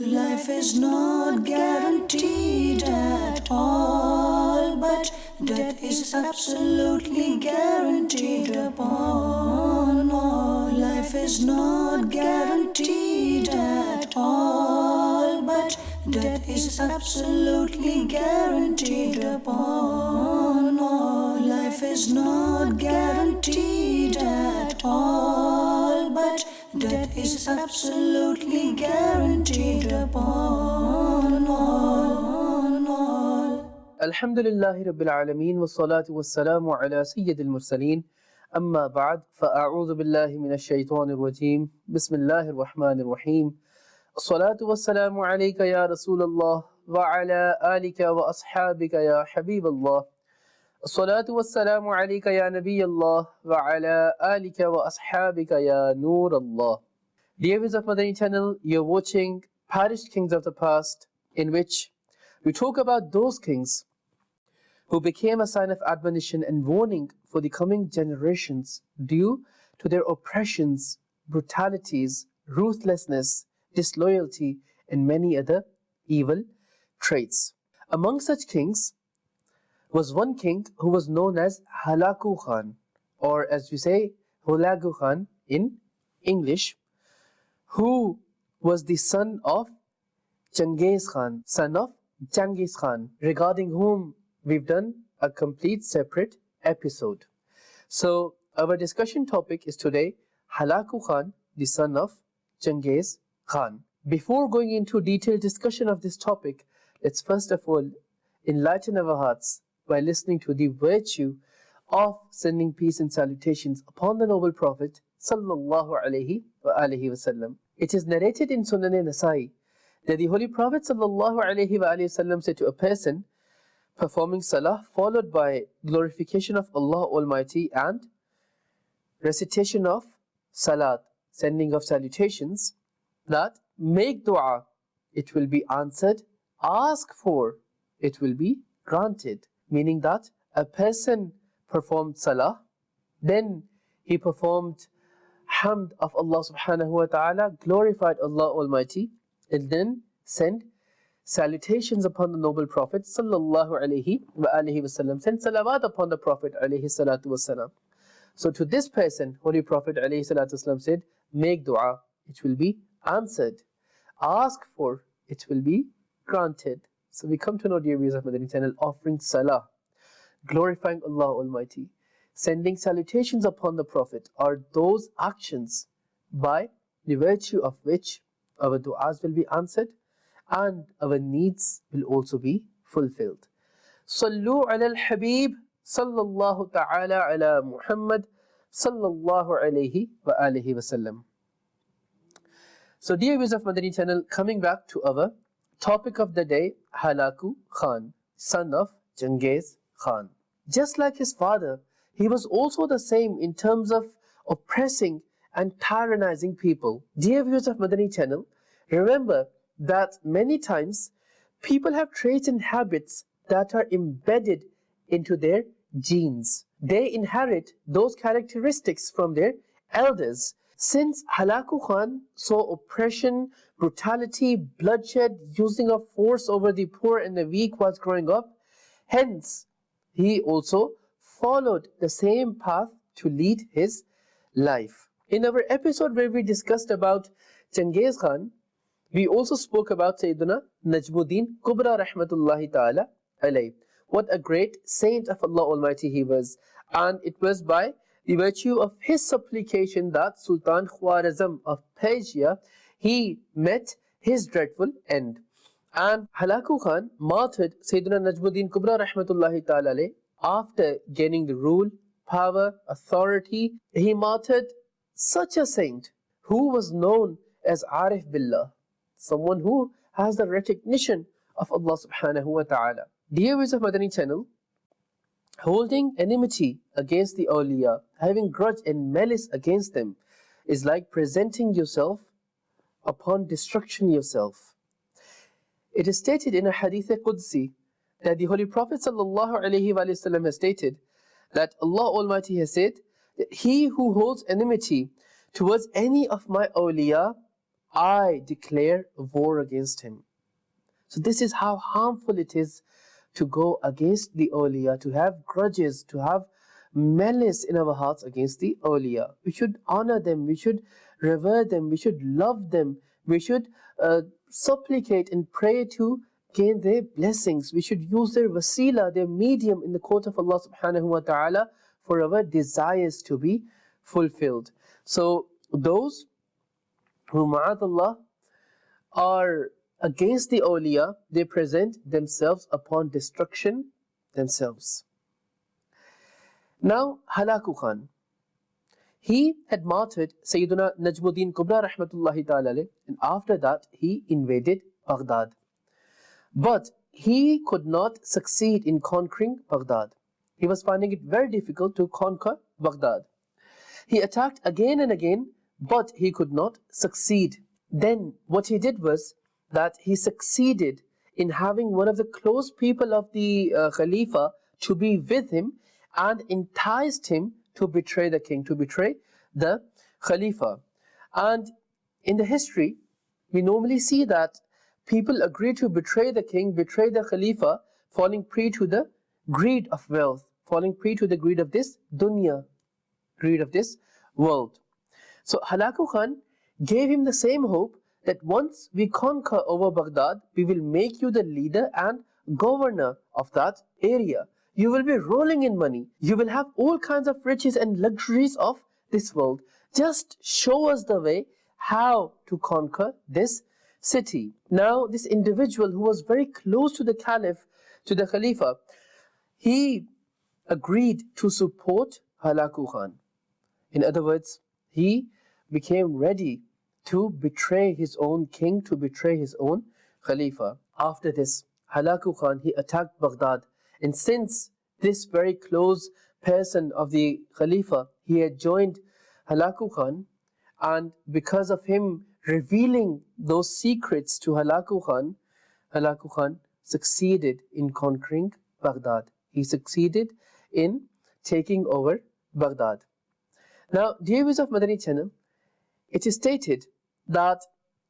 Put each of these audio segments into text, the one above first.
Life is not guaranteed at all, but death is absolutely guaranteed upon all. Life is not guaranteed at all, but death is absolutely guaranteed upon all. Life is not guaranteed at all, but death is absolutely guaranteed upon all. Alhamdulillahi Rabbil Alameen wa salatu wa salamu ala Sayyidil Mursaleen. Amma ba'd, fa'a'udhu billahi minash shaitanir rajeem. Bismillahir Rahmanir Rahim. Salatu wa salamu alayka ya Rasulallah wa ala alika wa ashabika ya Habiballah. Salatu wa salamu alayka ya Nabiyallah wa ala alika wa ashabika ya Noorallah. Dear viewers of Madani Channel, you're watching Perished Kings of the Past, in which we talk about those kings who became a sign of admonition and warning for the coming generations due to their oppressions, brutalities, ruthlessness, disloyalty, and many other evil traits. Among such kings was one king who was known as Hulagu Khan, or as we say, Hulagu Khan in English, who was the son of Genghis Khan, regarding whom we've done a complete separate episode. So our discussion topic is today Hulagu Khan, the son of Genghis Khan. Before going into detailed discussion of this topic, let's first of all enlighten our hearts by listening to the virtue of sending peace and salutations upon the noble Prophet sallallahu alaihi wasallam. It is narrated in Sunnah Nasai that the Holy Prophet sallallahu alaihi wasallam said to a person performing salah followed by glorification of Allah Almighty and recitation of salat, sending of salutations, that make dua, it will be answered, ask for, it will be granted. Meaning that a person performed salah, then he performed hamd of Allah subhanahu wa ta'ala, glorified Allah Almighty, and then sent salutations upon the noble Prophet sallallahu alaihi wasallam, sent salawat upon the Prophet alayhi salatu wasalam. So to this person, Holy Prophet alayhi salatu wasalam said, make dua, it will be answered. Ask for, it will be granted. So we come to know, dear viewers of Madani Channel, offering salah, glorifying Allah Almighty, sending salutations upon the Prophet are those actions by the virtue of which our du'as will be answered and our needs will also be fulfilled. Sallu ala al-Habib sallallahu ta'ala ala Muhammad sallallahu alayhi wa alihi wasallam. So dear viewers of Madani Channel, coming back to our topic of the day, Hulagu Khan, son of Genghis Khan. Just like his father, he was also the same in terms of oppressing and tyrannizing people. Dear viewers of Madani Channel, remember that many times people have traits and habits that are embedded into their genes. They inherit those characteristics from their elders. Since Hulagu Khan saw oppression, brutality, bloodshed, using of force over the poor and the weak whilst growing up, hence he also followed the same path to lead his life. In our episode where we discussed about Genghis Khan, we also spoke about Sayyidina Najmuddin Kubra rahmatullahi ta'ala alayh. What a great saint of Allah Almighty he was. And it was by the virtue of his supplication that Sultan Khwarazm of Persia, he met his dreadful end. And Hulagu Khan martyred Sayyidina Najmuddin Kubra rahmatullahi ta'ala alayh. After gaining the rule, power, authority, he martyred such a saint who was known as Arif Billah, someone who has the recognition of Allah subhanahu wa ta'ala. Dear viewers of Madani Channel, holding enmity against the awliya, having grudge and malice against them, is like presenting yourself upon destruction yourself. It is stated in a hadith Qudsi that the Holy Prophet sallallahu alaihi wasallam has stated that Allah Almighty has said that he who holds enmity towards any of my awliya, I declare war against him. So this is how harmful it is to go against the awliya, to have grudges, to have malice in our hearts against the awliya. We should honor them, we should revere them, we should love them, we should supplicate and pray to gain their blessings. We should use their wasila, their medium in the court of Allah subhanahu wa ta'ala for our desires to be fulfilled. So those who ma'adallah are against the awliya, they present themselves upon destruction themselves. Now Hulagu Khan, he had martyred Sayyiduna Najmuddin Kubra rahmatullahi ta'ala alayh, and after that he invaded Baghdad. But he could not succeed in conquering Baghdad. He was finding it very difficult to conquer Baghdad. He attacked again and again, but he could not succeed. Then what he did was that he succeeded in having one of the close people of the Khalifa to be with him and enticed him to betray the king, to betray the Khalifa. And in the history, we normally see that people agree to betray the king, betray the Khalifa, falling prey to the greed of wealth, falling prey to the greed of this dunya, greed of this world. So Hulagu Khan gave him the same hope that once we conquer over Baghdad, we will make you the leader and governor of that area. You will be rolling in money. You will have all kinds of riches and luxuries of this world. Just show us the way how to conquer this city. Now this individual who was very close to the Caliph, to the Khalifa, he agreed to support Hulagu Khan. In other words, he became ready to betray his own king, to betray his own Khalifa. After this, Hulagu Khan, he attacked Baghdad. And since this very close person of the Khalifa, he had joined Hulagu Khan, and because of him revealing those secrets to Hulagu Khan succeeded in conquering Baghdad. He succeeded in taking over Baghdad. Now, dear viewers of Madani Channel, it is stated that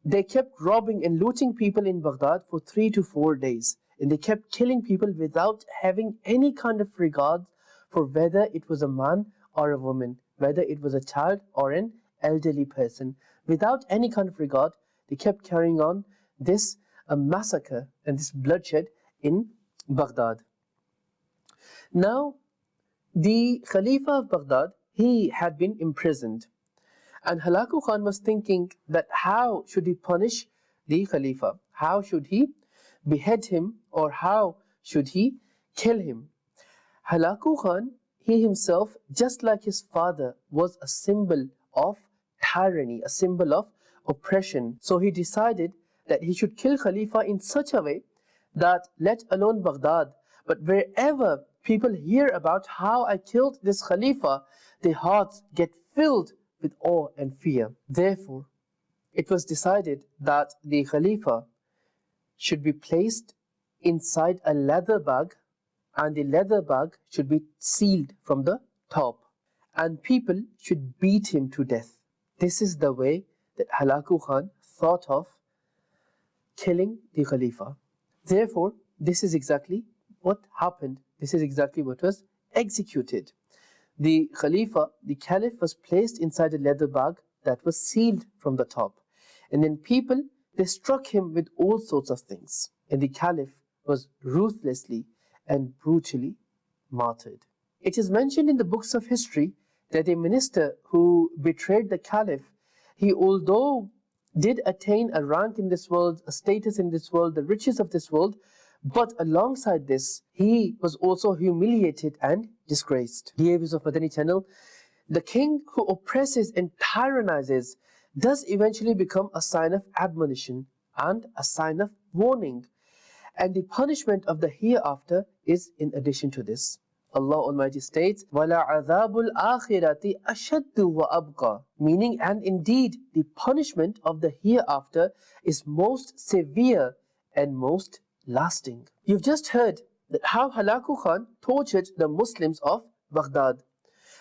they kept robbing and looting people in Baghdad for 3 to 4 days. And they kept killing people without having any kind of regard for whether it was a man or a woman, whether it was a child or an elderly person. Without any kind of regard, they kept carrying on this massacre and this bloodshed in Baghdad. Now, the Khalifa of Baghdad, he had been imprisoned. And Hulagu Khan was thinking that how should he punish the Khalifa? How should he behead him, or how should he kill him? Hulagu Khan, he himself, just like his father, was a symbol of tyranny, a symbol of oppression. So he decided that he should kill Khalifa in such a way that, let alone Baghdad, but wherever people hear about how I killed this Khalifa, their hearts get filled with awe and fear. Therefore, it was decided that the Khalifa should be placed inside a leather bag, and the leather bag should be sealed from the top, and people should beat him to death. This is the way that Hulagu Khan thought of killing the Khalifa. Therefore, this is exactly what happened. This is exactly what was executed. The Khalifa, the Caliph, was placed inside a leather bag that was sealed from the top. And then people, they struck him with all sorts of things. And the Caliph was ruthlessly and brutally martyred. It is mentioned in the books of history that a minister who betrayed the Caliph, he although did attain a rank in this world, a status in this world, the riches of this world, but alongside this, he was also humiliated and disgraced. Dear viewers of Madani Channel, the king who oppresses and tyrannizes does eventually become a sign of admonition and a sign of warning. And the punishment of the hereafter is in addition to this. Allah Almighty states, وَلَا عَذَابُ الْآخِرَةِ أَشَدُّ وَأَبْقَى, meaning, and indeed, the punishment of the hereafter is most severe and most lasting. You've just heard that how Hulagu Khan tortured the Muslims of Baghdad,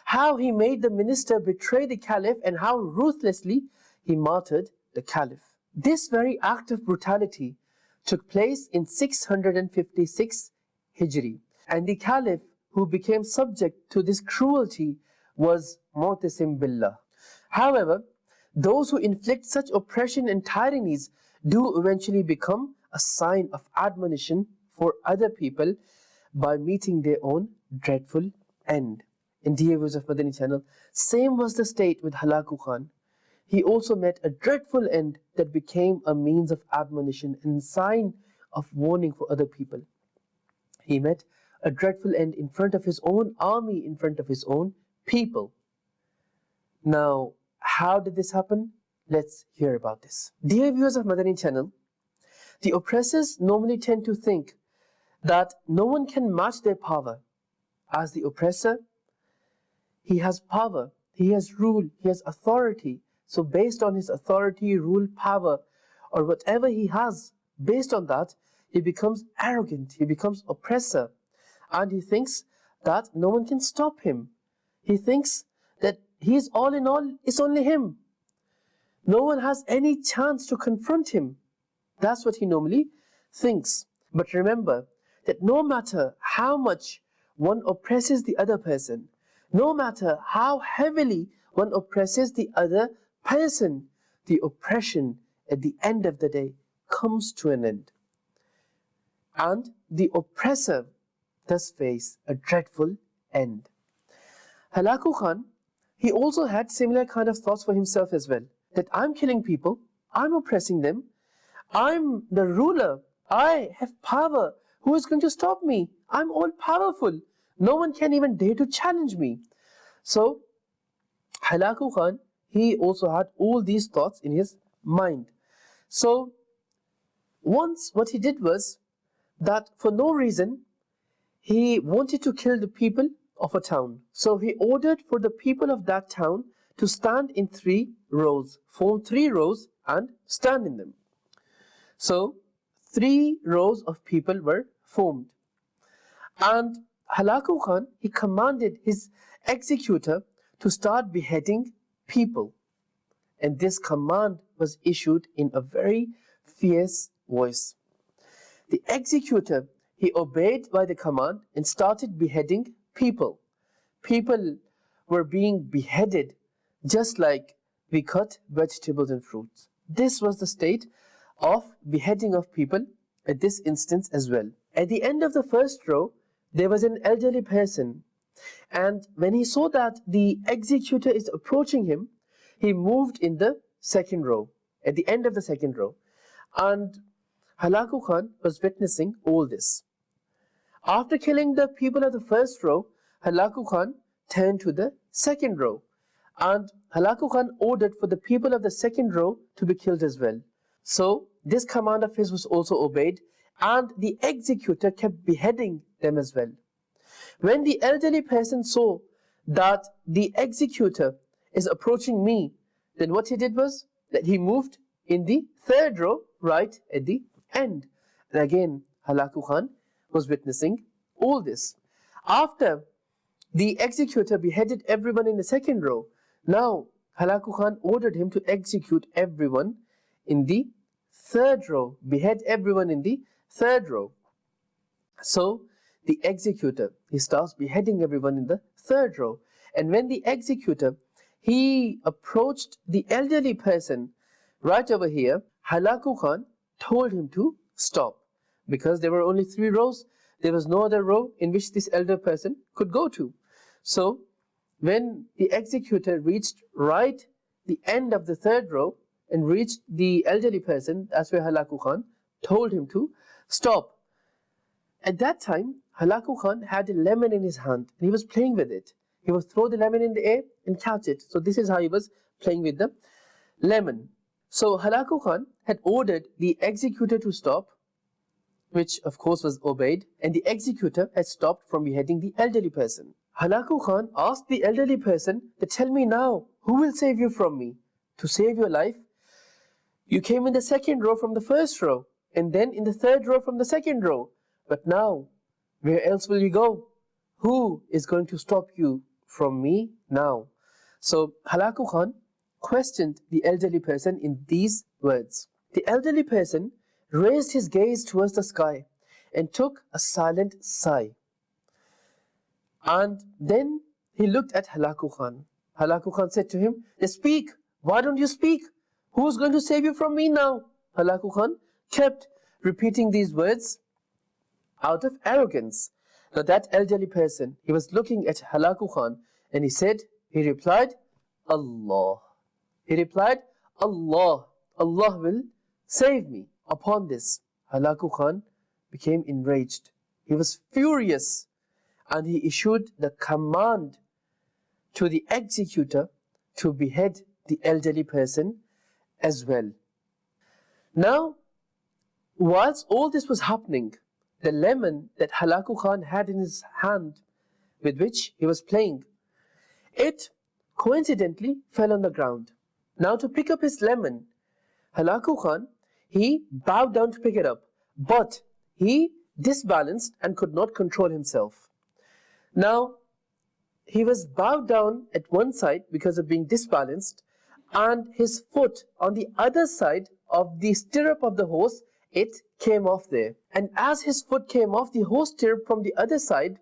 how he made the minister betray the Caliph, and how ruthlessly he martyred the Caliph. This very act of brutality took place in 656 Hijri, and the Caliph who became subject to this cruelty was Mu'tasim Billah. However, those who inflict such oppression and tyrannies do eventually become a sign of admonition for other people by meeting their own dreadful end. And dear viewers of Madani Channel, same was the state with Hulagu Khan. He also met a dreadful end that became a means of admonition and sign of warning for other people. He met a dreadful end in front of his own army, in front of his own people. Now, how did this happen? Let's hear about this. Dear viewers of Madani Channel, the oppressors normally tend to think that no one can match their power. As the oppressor, he has power, he has rule, he has authority. So based on his authority, rule, power, or whatever he has, based on that, he becomes arrogant, he becomes oppressor. And he thinks that no one can stop him. He thinks that he's all in all, it's only him. No one has any chance to confront him. That's what he normally thinks. But remember that no matter how much one oppresses the other person, no matter how heavily one oppresses the other person, the oppression at the end of the day comes to an end. And the oppressor does face a dreadful end. Hulagu Khan, he also had similar kind of thoughts for himself as well. That I'm killing people, I'm oppressing them, I'm the ruler, I have power. Who is going to stop me? I'm all powerful. No one can even dare to challenge me. So, Hulagu Khan, he also had all these thoughts in his mind. So, once what he did was that for no reason, he wanted to kill the people of a town. So he ordered for the people of that town to stand in 3 rows, form 3 rows and stand in them. So 3 rows of people were formed. And Hulagu Khan, he commanded his executor to start beheading people. And this command was issued in a very fierce voice. The executor, he obeyed by the command and started beheading people. People were being beheaded just like we cut vegetables and fruits. This was the state of beheading of people at this instance as well. At the end of the first row, there was an elderly person. And when he saw that the executor is approaching him, he moved in the second row, at the end of the second row. And Hulagu Khan was witnessing all this. After killing the people of the first row, Hulagu Khan turned to the second row. And Hulagu Khan ordered for the people of the second row to be killed as well. So this command of his was also obeyed, and the executor kept beheading them as well. When the elderly person saw that the executor is approaching me, then what he did was that he moved in the third row right at the end. And again, Hulagu Khan was witnessing all this. After the executor beheaded everyone in the second row, now Hulagu Khan ordered him to execute everyone in the third row, behead everyone in the third row. So the executor, he starts beheading everyone in the third row. And when the executor, he approached the elderly person right over here, Hulagu Khan told him to stop, because there were only 3 rows. There was no other row in which this elder person could go to. So when the executor reached right the end of the third row and reached the elderly person, that's where Hulagu Khan told him to stop. At that time, Hulagu Khan had a lemon in his hand and he was playing with it. He would throw the lemon in the air and catch it. So this is how he was playing with the lemon. So Hulagu Khan had ordered the executor to stop, which of course was obeyed, and the executor had stopped from beheading the elderly person. Hulagu Khan asked the elderly person to tell me now, who will save you from me? To save your life, you came in the second row from the first row, and then in the third row from the second row. But now, where else will you go? Who is going to stop you from me now? So Hulagu Khan questioned the elderly person in these words. the elderly person raised his gaze towards the sky and took a silent sigh. And then he looked at Hulagu Khan. Hulagu Khan said to him, "Speak, why don't you speak? Who's going to save you from me now?" Hulagu Khan kept repeating these words out of arrogance. Now that elderly person, he was looking at Hulagu Khan and he replied, "Allah." He replied, "Allah, Allah will save me." Upon this, Hulagu Khan became enraged. He was furious and he issued the command to the executor to behead the elderly person as well. Now, whilst all this was happening, the lemon that Hulagu Khan had in his hand, with which he was playing, it coincidentally fell on the ground. Now to pick up his lemon, Hulagu Khan, he bowed down to pick it up, but he disbalanced and could not control himself. Now, he was bowed down at one side because of being disbalanced, and his foot on the other side of the stirrup of the horse, it came off there. And as his foot came off the horse stirrup from the other side,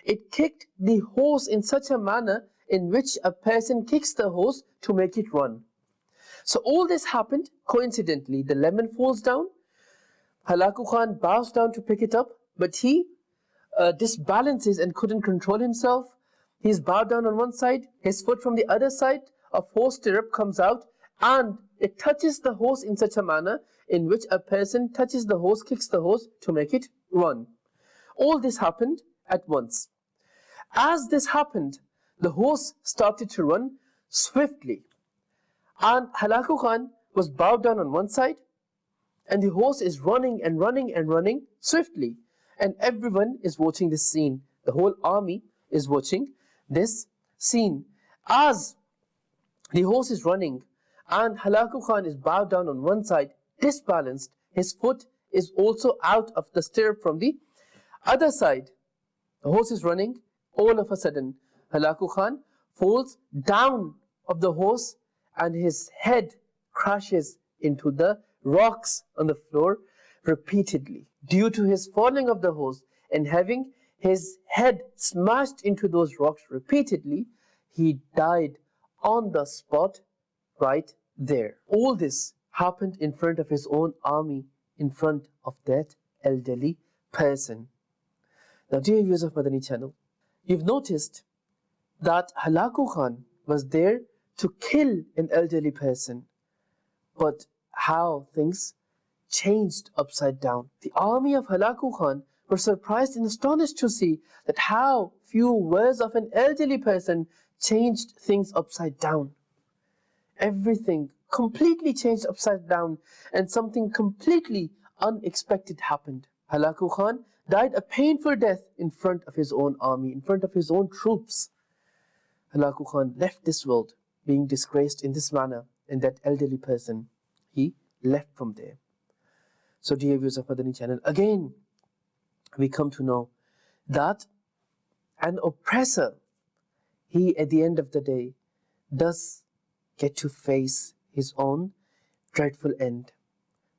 it kicked the horse in such a manner in which a person kicks the horse to make it run. So all this happened coincidentally. The lemon falls down, Hulagu Khan bows down to pick it up, but he disbalances and couldn't control himself. He's bowed down on one side, his foot from the other side of horse stirrup comes out, and it touches the horse in such a manner in which a person touches the horse, kicks the horse to make it run. All this happened at once. As this happened, the horse started to run swiftly, and Hulagu Khan was bowed down on one side, and the horse is running and running and running swiftly, and everyone is watching this scene. The whole army is watching this scene. As the horse is running and Hulagu Khan is bowed down on one side, disbalanced, his foot is also out of the stirrup from the other side. The horse is running. All of a sudden, Hulagu Khan falls down of the horse and his head crashes into the rocks on the floor repeatedly. Due to his falling of the horse and having his head smashed into those rocks repeatedly, he died on the spot right there. All this happened in front of his own army, in front of that elderly person. Now, dear viewers of Madani Channel, you've noticed that Hulagu Khan was there to kill an elderly person, but how things changed upside down. The army of Hulagu Khan were surprised and astonished to see that how few words of an elderly person changed things upside down. Everything completely changed upside down, and something completely unexpected happened. Hulagu Khan died a painful death in front of his own army, in front of his own troops. Hulagu Khan left this world being disgraced in this manner, and that elderly person, he left from there. So dear viewers of Madani Channel, again we come to know that an oppressor, he at the end of the day does get to face his own dreadful end.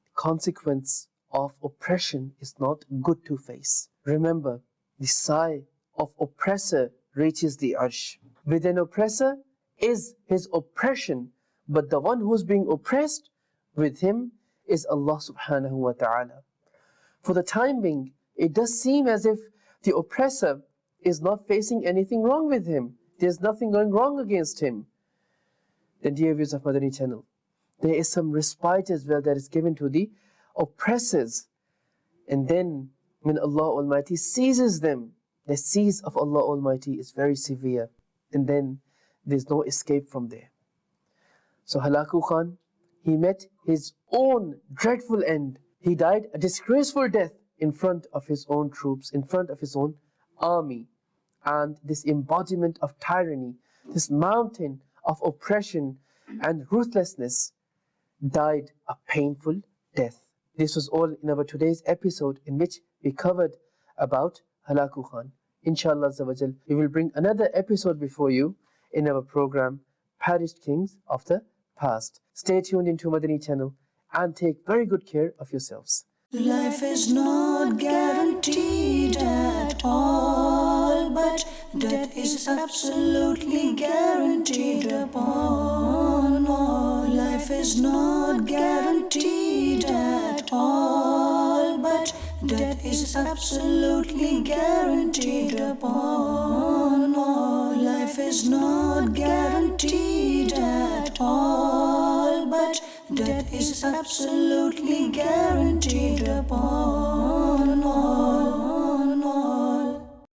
The consequence of oppression is not good to face. Remember, the sigh of oppressor reaches the arsh. With an oppressor is his oppression, but the one who is being oppressed, with him is Allah subhanahu wa ta'ala. For the time being, it does seem as if the oppressor is not facing anything wrong with him. There's nothing going wrong against him. Then dear viewers of Madani Channel, there is some respite as well that is given to the oppressors. And then when Allah Almighty seizes them, the seize of Allah Almighty is very severe. And then there's no escape from there. So Hulagu Khan, he met his own dreadful end. He died a disgraceful death in front of his own troops, in front of his own army. And this embodiment of tyranny, this mountain of oppression and ruthlessness, died a painful death. This was all in our today's episode, in which we covered about Hulagu Khan. Inshallah Azza wa Jal, we will bring another episode before you in our program, Perished Kings of the Past. Stay tuned into Madani Channel and take very good care of yourselves. Life is not guaranteed at all, but death is absolutely guaranteed upon all. Life is not guaranteed at all, but death is absolutely guaranteed upon all. Life is not guaranteed at all, but death is absolutely guaranteed upon all.